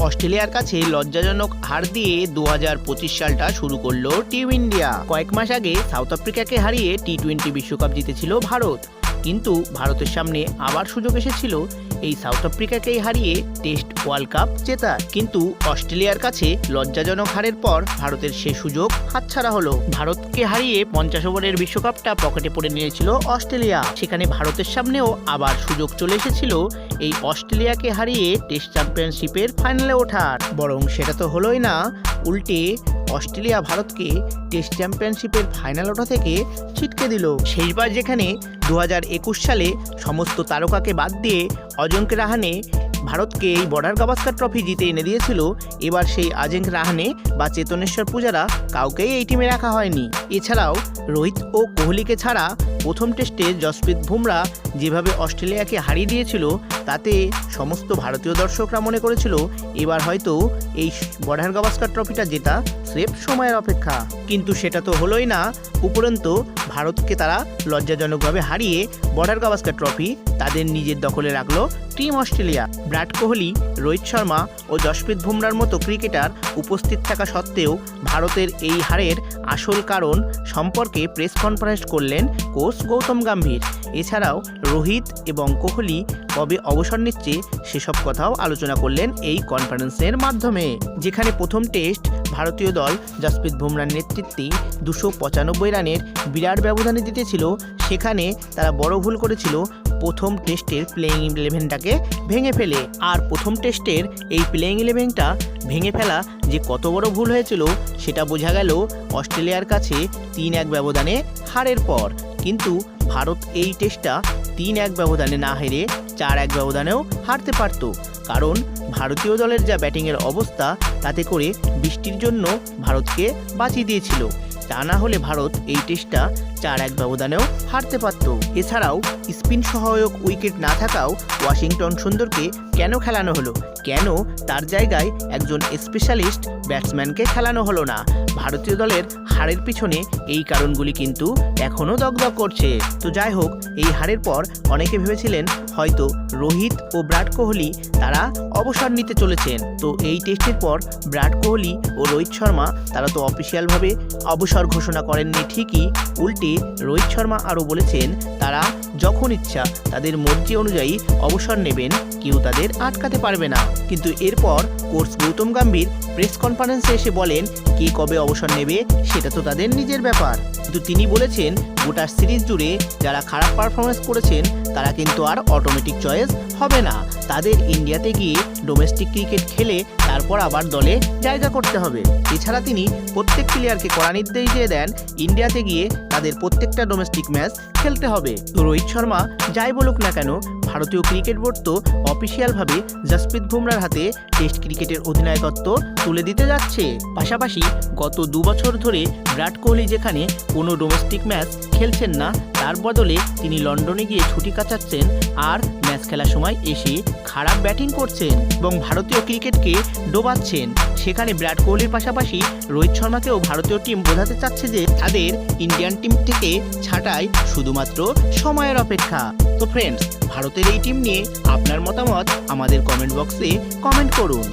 অস্ট্রেলিয়ার কাছে লজ্জাজনক হার দিয়ে 2025 সালটা শুরু করলো টিম ইন্ডিয়া। কয়েক মাস আগে সাউথ আফ্রিকাকে হারিয়ে টি-20 বিশ্বকাপ জিতেছিল ভারত, কিন্তু ভারতের সামনে আবার সুযোগ এসেছিল এই সাউথ আফ্রিকাকেই হারিয়ে টেস্ট ওয়ার্ল্ড কাপ জেতার। কিন্তু অস্ট্রেলিয়ার কাছে লজ্জাজনক হারের পর ভারতের সে সুযোগ হাতছাড়া হলো। ভারতকে হারিয়ে 50 ওভারের বিশ্বকাপটা পকেটে পড়ে নিয়েছিল অস্ট্রেলিয়া। সেখানে ভারতের সামনেও আবার সুযোগ চলে এসেছিল এই অস্ট্রেলিয়াকে হারিয়ে টেস্ট চ্যাম্পিয়নশিপের ফাইনালে ওঠার। বরং সেটা তো হলোই না, উল্টে অস্ট্রেলিয়া ভারতকে টেস্ট চ্যাম্পিয়নশিপের ফাইনাল ওঠা থেকে ছিটকে দিল। শেষবার যেখানে 2021 সালে সমস্ত তারকাকে বাদ দিয়ে অজিঙ্ক্য রাহানে ভারতকে এই বর্ডার গাভাস্কার ট্রফি জিতে এনে দিয়েছিল, এবার সেই অজিঙ্ক্য রাহানে বা চেতনেশ্বর পূজারা কাউকেই এই টিমে রাখা হয়নি। এছাড়াও রোহিত ও কোহলিকে ছাড়া প্রথম টেস্টে জসপ্রীত বুমরা যেভাবে অস্ট্রেলিয়াকে হারিয়ে দিয়েছিল, তাতে সমস্ত ভারতীয় দর্শকরা মনে করেছিল এবার হয়তো এই বর্ডার গাভাস্কার ট্রফিটা জেতা স্রেফ সময়ের অপেক্ষা। কিন্তু সেটা তো হলোই না, উপরন্তু ভারতকে তারা লজ্জাজনকভাবে হারিয়ে বর্ডার গাভাস্কার ট্রফি তাদের নিজের দখলে রাখলো টিম অস্ট্রেলিয়া। বিরাট কোহলি, রোহিত শর্মা ও জসপ্রীত বুমরার মতো ক্রিকেটার উপস্থিত থাকা সত্ত্বেও ভারতের এই হারের আসল কারণ সম্পর্কে প্রেস কনফারেন্স করলেন কোচ গৌতম গম্ভীর। এছাড়াও রোহিত এবং কোহলি কবে অবসর নিচ্ছে সেসব কথাও আলোচনা করলেন এই কনফারেন্সের মাধ্যমে। যেখানে প্রথম টেস্ট ভারতীয় দল জসপ্রীত বুমরার নেতৃত্বে 295 রানের বিরাট ব্যবধানে জিতেছিল, সেখানে তারা বড় ভুল করেছিল প্রথম টেস্টের প্লেয়িং 11টাকে ভেঙে ফেলে। আর প্রথম টেস্টের এই প্লেয়িং 11টা ভেঙে ফেলা যে কত বড় ভুল হয়েছিল সেটা বোঝা গেল অস্ট্রেলিয়ার কাছে 3-1 ব্যবধানে হারের পর। কিন্তু ভারত এই টেস্টটা 3-1 ব্যবধানে না হেরে 4-1 ব্যবধানেও হারতে পারত, কারণ ভারতীয় দলের যা ব্যাটিংয়ের অবস্থা তাতে করে বৃষ্টির জন্য ভারতকে বাঁচিয়ে দিয়েছিল। তা না হলে ভারত এই টেস্টটা 4-1 ব্যবধানেও হারতে পারত। এছাড়াও স্পিন সহায়ক উইকেট না থাকাও ওয়াশিংটন সুন্দরকে কেন খেলানো হলো, কেন তার জায়গায় একজন স্পেশালিস্ট ব্যাটসম্যানকে খেলানো হলো না? ভারতীয় দলের হারের পিছনে এই কারণগুলি কিন্তু এখনও দগদগ করছে। তো যাই হোক, এই হারের পর অনেকে ভেবেছিলেন হয়তো রোহিত ও বিরাট কোহলি তারা অবসর নিতে চলেছেন। তো এই টেস্টের পর বিরাট কোহলি ও রোহিত শর্মা তারা তো অফিসিয়ালভাবে অবসর ঘোষণা করেননি ঠিকই, উল্টে রোহিত শর্মা আরও বলেছেন তারা যখন ইচ্ছা তাদের মর্জি অনুযায়ী অবসর নেবেন, কেউ তাদের আটকাতে পারবে না। কিন্তু এরপর কোচ গৌতম গম্ভীর প্রেস কনফারেন্সে এসে বলেন কে কবে অবসর নেবে সেটা তো তাদের নিজের ব্যাপার। কিন্তু তিনি বলেছেন গোটা সিরিজ জুড়ে যারা খারাপ পারফরমেন্স করেছেন তারা কিন্তু আর অটোমেটিক চয়েস হবে না, তাদের ইন্ডিয়াতে গিয়ে ডোমেস্টিক ক্রিকেট খেলে তারপর আবার দলে জায়গা করতে হবে। এছাড়া তিনি প্রত্যেক প্লেয়ারকে কড়া নির্দেশ দিয়ে দেন ইন্ডিয়াতে গিয়ে তাদের প্রত্যেকটা ডোমেস্টিক ম্যাচ খেলতে হবে। তো রোহিত শর্মা যাই বলুক না কেন, ভারতীয় ক্রিকেট বোর্ড তো অফিসিয়ালভাবে জসপ্রীত বুমরার হাতে টেস্ট ক্রিকেটের অধিনায়কত্ব তুলে দিতে যাচ্ছে। পাশাপাশি গত 2 বছর ধরে বিরাট কোহলি যেখানে কোনো ডোমেস্টিক ম্যাচ খেলছেন না, তার বদলে তিনি লন্ডনে গিয়ে ছুটি কাটাচ্ছেন আর ম্যাচ খেলার সময় এসে খারাপ ব্যাটিং করছেন এবং ভারতীয় ক্রিকেটকে ডোবাচ্ছেন। সেখানে বিরাট কোহলির পাশাপাশি রোহিত শর্মাকেও ভারতীয় টিম বোঝাতে চাচ্ছে যে তাদের ইন্ডিয়ান টিম থেকে ছাঁটাই শুধুমাত্র সময়ের অপেক্ষা। তো ফ্রেন্ডস, ভারতের এই টিম নিয়ে আপনার মতামত আমাদের কমেন্ট বক্সে কমেন্ট করুন।